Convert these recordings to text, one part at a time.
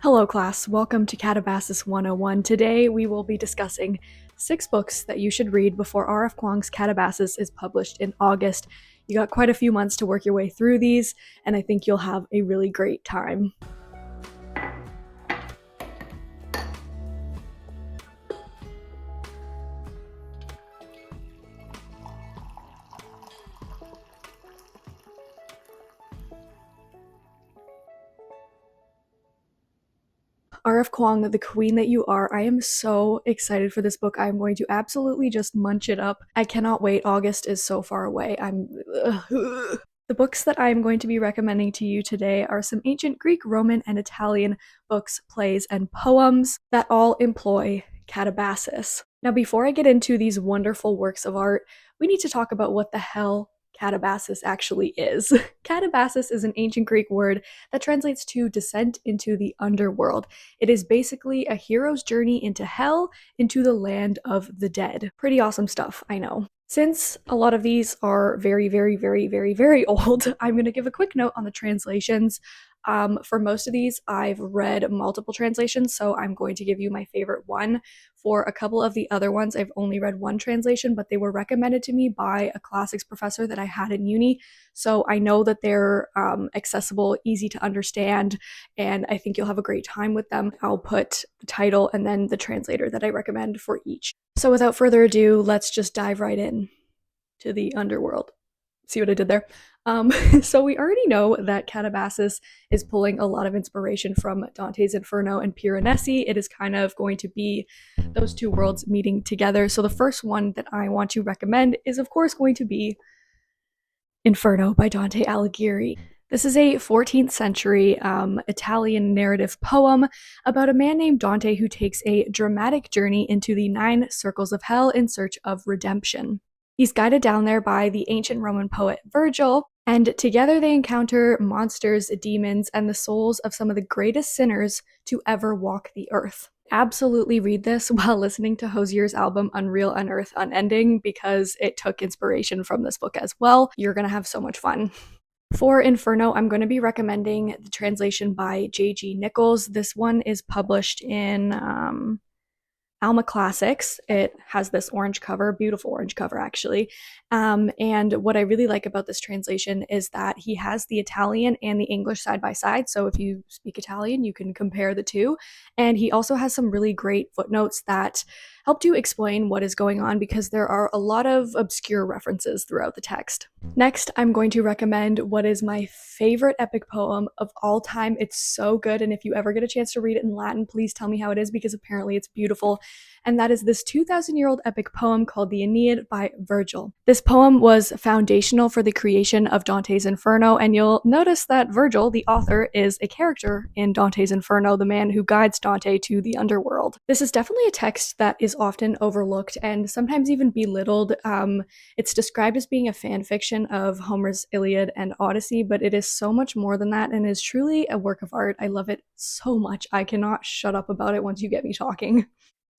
Hello class, welcome to Katabasis 101. Today we will be discussing 6 books that you should read before R.F. Kuang's Katabasis is published in August. You got quite a few months to work your way through these, and I think you'll have a really great time. R.F. Kuang, The Queen That You Are. I am so excited for this book. I'm going to absolutely just munch it up. I cannot wait. August is so far away. The books that I am going to be recommending to you today are some ancient Greek, Roman, and Italian books, plays, and poems that all employ Katabasis. Now, before I get into these wonderful works of art, we need to talk about what the hell Katabasis actually is. Katabasis is an ancient Greek word that translates to descent into the underworld. It is basically a hero's journey into hell, into the land of the dead. Pretty awesome stuff, I know. Since a lot of these are very old, I'm going to give a quick note on the translations. For most of these, I've read multiple translations, so I'm going to give you my favorite one. For a couple of the other ones, I've only read one translation, but they were recommended to me by a classics professor that I had in uni, so I know that they're accessible, easy to understand, and I think you'll have a great time with them. I'll put the title and then the translator that I recommend for each. So without further ado, let's just dive right in to the underworld. See what I did there? So we already know that Katabasis is pulling a lot of inspiration from Dante's Inferno and Piranesi. It is kind of going to be those two worlds meeting together. So the first one that I want to recommend is, of course, going to be Inferno by Dante Alighieri. This is a 14th century Italian narrative poem about a man named Dante who takes a dramatic journey into the 9 circles of hell in search of redemption. He's guided down there by the ancient Roman poet Virgil, and together they encounter monsters, demons, and the souls of some of the greatest sinners to ever walk the earth. Absolutely read this while listening to Hosier's album Unreal Unearth Unending, because it took inspiration from this book as well. You're gonna have so much fun. For Inferno, I'm going to be recommending the translation by J.G. Nichols. This one is published in Alma Classics. It has this orange cover, beautiful orange cover actually. And what I really like about this translation is that he has the Italian and the English side by side. So if you speak Italian, you can compare the two. And he also has some really great footnotes that help to explain what is going on, because there are a lot of obscure references throughout the text. Next, I'm going to recommend what is my favorite epic poem of all time. It's so good, and if you ever get a chance to read it in Latin, please tell me how it is, because apparently it's beautiful. And that is this 2,000-year-old epic poem called the Aeneid by Virgil. This poem was foundational for the creation of Dante's Inferno, and you'll notice that Virgil, the author, is a character in Dante's Inferno, the man who guides Dante to the underworld. This is definitely a text that is often overlooked and sometimes even belittled. It's described as being a fan fiction of Homer's Iliad and Odyssey, but it is so much more than that and is truly a work of art. I love it so much. I cannot shut up about it once you get me talking.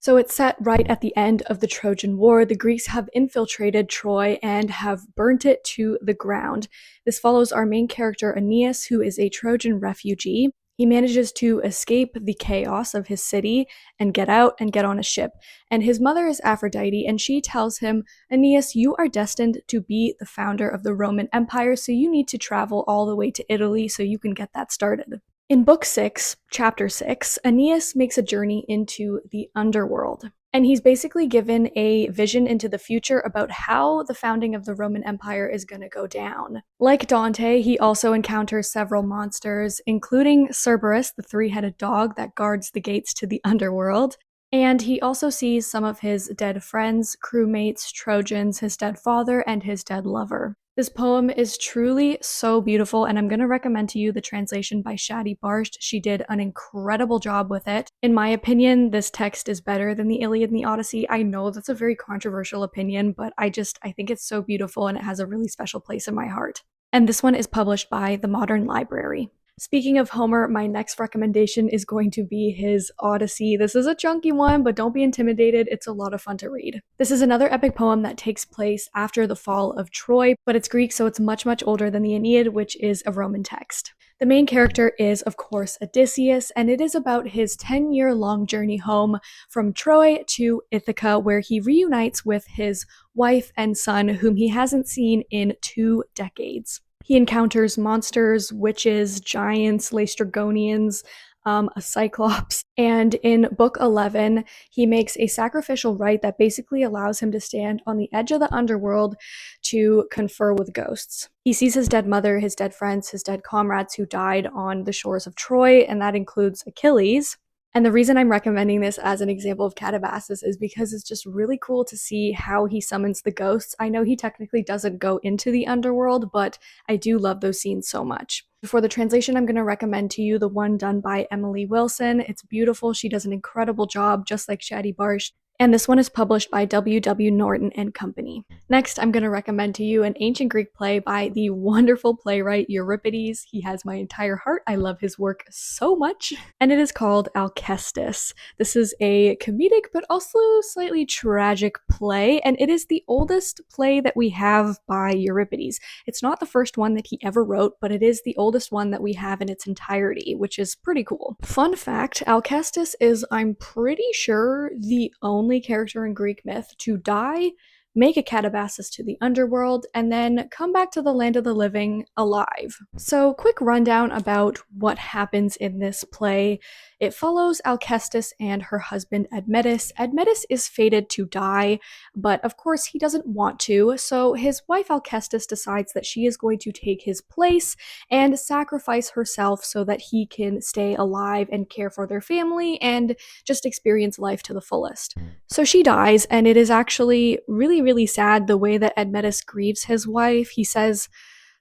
So it's set right at the end of the Trojan War. The Greeks have infiltrated Troy and have burnt it to the ground. This follows our main character Aeneas, who is a Trojan refugee. He manages to escape the chaos of his city and get out and get on a ship. And his mother is Aphrodite, and she tells him, Aeneas, you are destined to be the founder of the Roman Empire, so you need to travel all the way to Italy so you can get that started. In Book 6, Chapter 6, Aeneas makes a journey into the underworld. And he's basically given a vision into the future about how the founding of the Roman Empire is going to go down. Like Dante, he also encounters several monsters, including Cerberus, the 3-headed dog that guards the gates to the underworld. And he also sees some of his dead friends, crewmates, Trojans, his dead father, and his dead lover. This poem is truly so beautiful, and I'm going to recommend to you the translation by Shadi Bartsch. She did an incredible job with it. In my opinion, this text is better than the Iliad and the Odyssey. I know that's a very controversial opinion, but I think it's so beautiful and it has a really special place in my heart. And this one is published by the Modern Library. Speaking of Homer, my next recommendation is going to be his Odyssey. This is a chunky one, but don't be intimidated. It's a lot of fun to read. This is another epic poem that takes place after the fall of Troy, but it's Greek, so it's much older than the Aeneid, which is a Roman text. The main character is, of course, Odysseus, and it is about his 10-year-long journey home from Troy to Ithaca, where he reunites with his wife and son, whom he hasn't seen in 2 decades. He encounters monsters, witches, giants, Laestrygonians, a cyclops, and in book 11, he makes a sacrificial rite that basically allows him to stand on the edge of the underworld to confer with ghosts. He sees his dead mother, his dead friends, his dead comrades who died on the shores of Troy, and that includes Achilles. And the reason I'm recommending this as an example of Katabasis is because it's just really cool to see how he summons the ghosts. I know he technically doesn't go into the underworld, but I do love those scenes so much. For the translation, I'm going to recommend to you the one done by Emily Wilson. It's beautiful. She does an incredible job, just like Shadi Bartsch. And this one is published by W.W. Norton and Company. Next, I'm going to recommend to you an ancient Greek play by the wonderful playwright Euripides. He has my entire heart. I love his work so much. And it is called Alcestis. This is a comedic but also slightly tragic play, and it is the oldest play that we have by Euripides. It's not the first one that he ever wrote, but it is the oldest one that we have in its entirety, which is pretty cool. Fun fact, Alcestis is, I'm pretty sure, the only character in Greek myth to die, make a Katabasis to the underworld, and then come back to the land of the living alive. So, quick rundown about what happens in this play. It follows Alcestis and her husband Admetus. Admetus is fated to die, but of course he doesn't want to, so his wife Alcestis decides that she is going to take his place and sacrifice herself so that he can stay alive and care for their family and just experience life to the fullest. So she dies, and it is actually really, really sad the way that Admetus grieves his wife. He says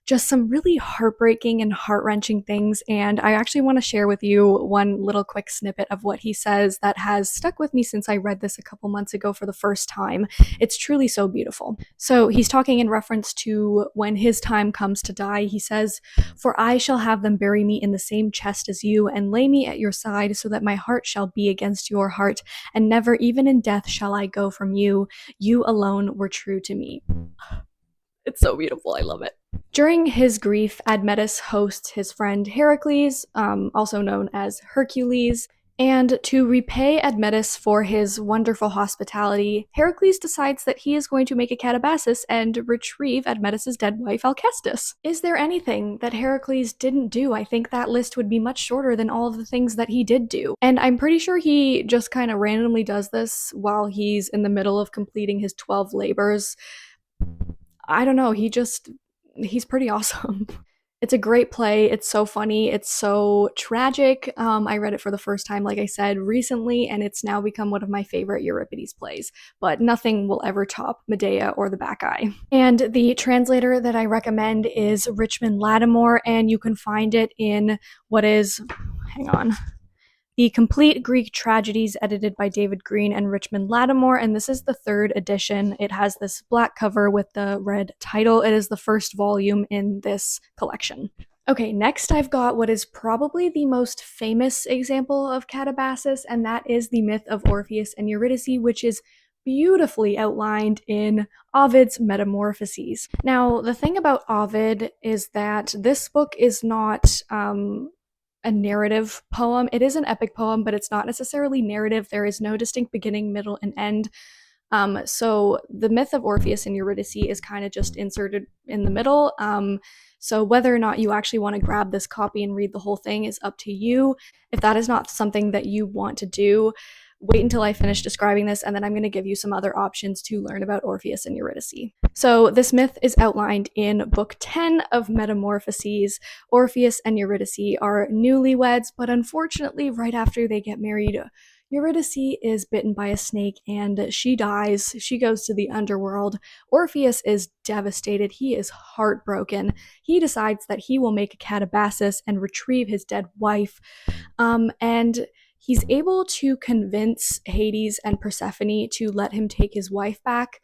just some really heartbreaking and heart-wrenching things, and I actually want to share with you one little quick snippet of what he says that has stuck with me since I read this a couple months ago for the first time. It's truly so beautiful. So he's talking in reference to when his time comes to die. He says, "For I shall have them bury me in the same chest as you, and lay me at your side, so that my heart shall be against your heart, and never even in death shall I go from you. You alone were true to me." It's so beautiful. I love it. During his grief, Admetus hosts his friend Heracles, also known as Hercules, and to repay Admetus for his wonderful hospitality, Heracles decides that he is going to make a Katabasis and retrieve Admetus's dead wife Alcestis. Is there anything that Heracles didn't do? I think that list would be much shorter than all of the things that he did do. And I'm pretty sure he just kind of randomly does this while he's in the middle of completing his 12 labors. I don't know, he's pretty awesome. It's a great play. It's so funny. It's so tragic. I read it for the first time, like I said, recently, and it's now become one of my favorite Euripides plays. But nothing will ever top Medea or the Bacchae. And the translator that I recommend is Richmond Lattimore, and you can find it in what is, hang on, The Complete Greek Tragedies, edited by David Green and Richmond Lattimore, and this is the 3rd edition. It has this black cover with the red title. It is the first volume in this collection. Okay, next I've got what is probably the most famous example of Katabasis, and that is the myth of Orpheus and Eurydice, which is beautifully outlined in Ovid's Metamorphoses. Now, the thing about Ovid is that this book is not a narrative poem. It is an epic poem, but it's not necessarily narrative. There is no distinct beginning, middle, and end. So the myth of Orpheus and Eurydice is kind of just inserted in the middle. So whether or not you actually want to grab this copy and read the whole thing is up to you. If that is not something that you want to do, wait until I finish describing this, and then I'm going to give you some other options to learn about Orpheus and Eurydice. So this myth is outlined in book 10 of Metamorphoses. Orpheus and Eurydice are newlyweds, but unfortunately, right after they get married, Eurydice is bitten by a snake and she dies. She goes to the underworld. Orpheus is devastated. He is heartbroken. He decides that he will make a Katabasis and retrieve his dead wife. And he's able to convince Hades and Persephone to let him take his wife back.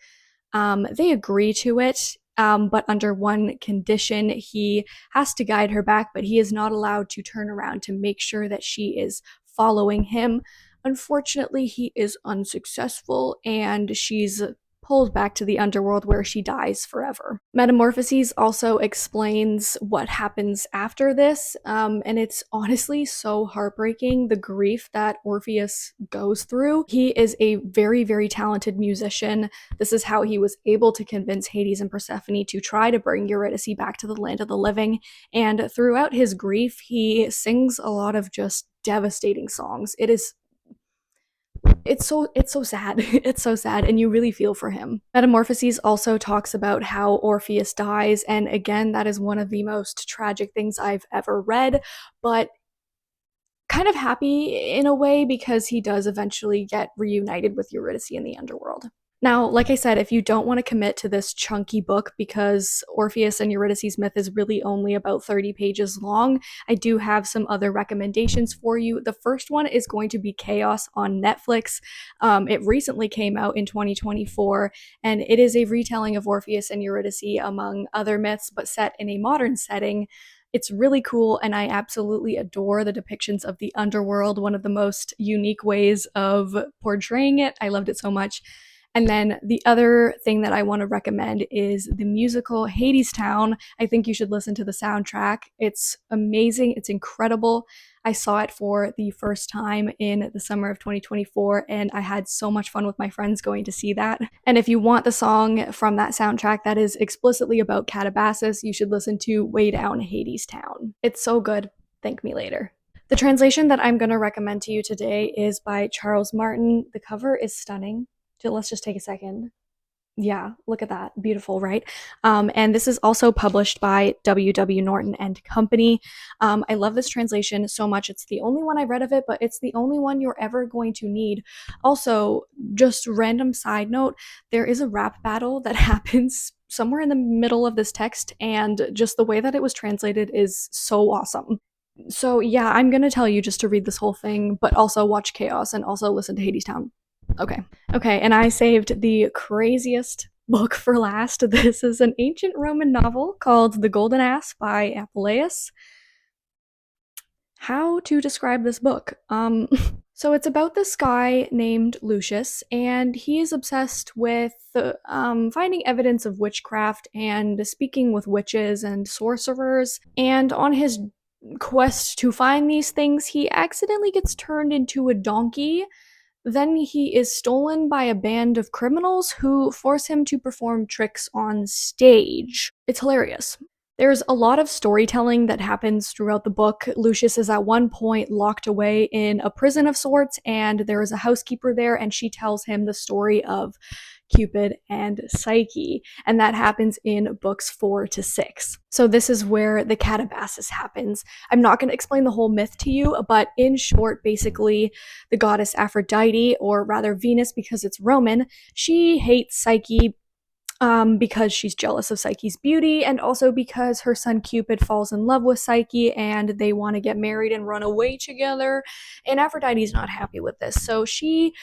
They agree to it, but under one condition. He has to guide her back, but he is not allowed to turn around to make sure that she is following him. Unfortunately, he is unsuccessful, and she's pulled back to the underworld where she dies forever. Metamorphoses also explains what happens after this, and it's honestly so heartbreaking, the grief that Orpheus goes through. He is a very, very talented musician. This is how he was able to convince Hades and Persephone to try to bring Eurydice back to the land of the living, and throughout his grief, he sings a lot of just devastating songs. It's so sad. It's so sad, and you really feel for him. Metamorphoses also talks about how Orpheus dies, and again, that is one of the most tragic things I've ever read, but kind of happy in a way because he does eventually get reunited with Eurydice in the underworld. Now, like I said, if you don't want to commit to this chunky book because Orpheus and Eurydice's myth is really only about 30 pages long, I do have some other recommendations for you. The first one is going to be Chaos on Netflix. It recently came out in 2024, and it is a retelling of Orpheus and Eurydice among other myths, but set in a modern setting. It's really cool, and I absolutely adore the depictions of the underworld, one of the most unique ways of portraying it. I loved it so much. And then the other thing that I want to recommend is the musical Hadestown. I think you should listen to the soundtrack. It's amazing. It's incredible. I saw it for the first time in the summer of 2024, and I had so much fun with my friends going to see that. And if you want the song from that soundtrack that is explicitly about Katabasis, you should listen to Way Down Hadestown. It's so good. Thank me later. The translation that I'm going to recommend to you today is by Charles Martin. The cover is stunning. So let's just take a second. Yeah, look at that. Beautiful, right? And this is also published by W.W. Norton and Company. I love this translation so much. It's the only one I read of it, but it's the only one you're ever going to need. Also, just random side note, there is a rap battle that happens somewhere in the middle of this text, and just the way that it was translated is so awesome. So yeah, I'm gonna tell you just to read this whole thing, but also watch Chaos and also listen to Hadestown. Okay, and I saved the craziest book for last. This is an ancient Roman novel called The Golden Ass by Apuleius. How to describe this book? So it's about this guy named Lucius, and he is obsessed with finding evidence of witchcraft and speaking with witches and sorcerers. And on his quest to find these things, he accidentally gets turned into a donkey. Then he is stolen by a band of criminals who force him to perform tricks on stage. It's hilarious. There's a lot of storytelling that happens throughout the book. Lucius is at one point locked away in a prison of sorts, and there is a housekeeper there, and she tells him the story of Cupid and Psyche, and that happens in books 4 to 6. So this is where the Katabasis happens. I'm not going to explain the whole myth to you, but in short, basically, the goddess Aphrodite, or rather Venus because it's Roman, she hates Psyche because she's jealous of Psyche's beauty, and also because her son Cupid falls in love with Psyche and they want to get married and run away together, and Aphrodite's not happy with this. So she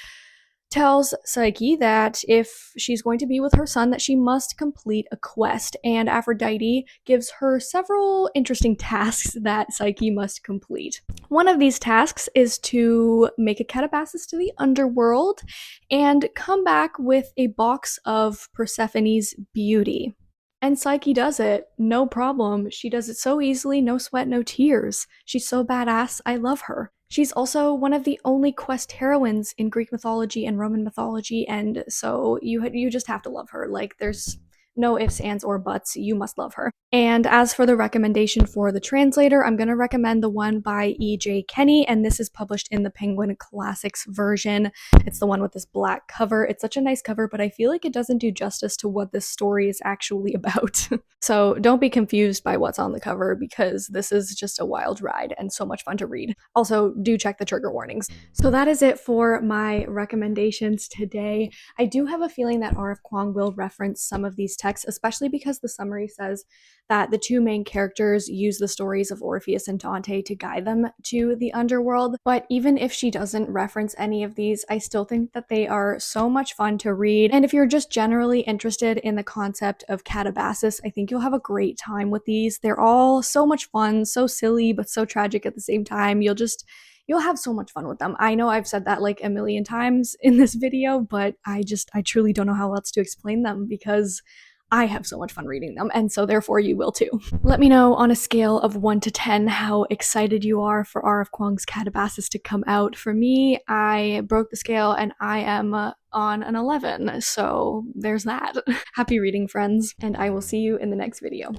tells Psyche that if she's going to be with her son, that she must complete a quest, and Aphrodite gives her several interesting tasks that Psyche must complete. One of these tasks is to make a Katabasis to the underworld and come back with a box of Persephone's beauty. And Psyche does it, no problem. She does it so easily, no sweat, no tears. She's so badass, I love her. She's also one of the only quest heroines in Greek mythology and Roman mythology, and so you just have to love her. Like, there's no ifs, ands, or buts. You must love her. And as for the recommendation for the translator, I'm going to recommend the one by E.J. Kenney, and this is published in the Penguin Classics version. It's the one with this black cover. It's such a nice cover, but I feel like it doesn't do justice to what this story is actually about. So don't be confused by what's on the cover, because this is just a wild ride and so much fun to read. Also, do check the trigger warnings. So that is it for my recommendations today. I do have a feeling that R.F. Kuang will reference some of these texts, especially because the summary says that the two main characters use the stories of Orpheus and Dante to guide them to the underworld. But even if she doesn't reference any of these, I still think that they are so much fun to read. And if you're just generally interested in the concept of Katabasis, I think you'll have a great time with these. They're all so much fun, so silly, but so tragic at the same time. You'll just You'll have so much fun with them. I know I've said that like a million times in this video, but I truly don't know how else to explain them because I have so much fun reading them, and so therefore you will too. Let me know on a scale of 1 to 10 how excited you are for R.F. Kuang's Katabasis to come out. For me, I broke the scale and I am on an 11, so there's that. Happy reading, friends, and I will see you in the next video.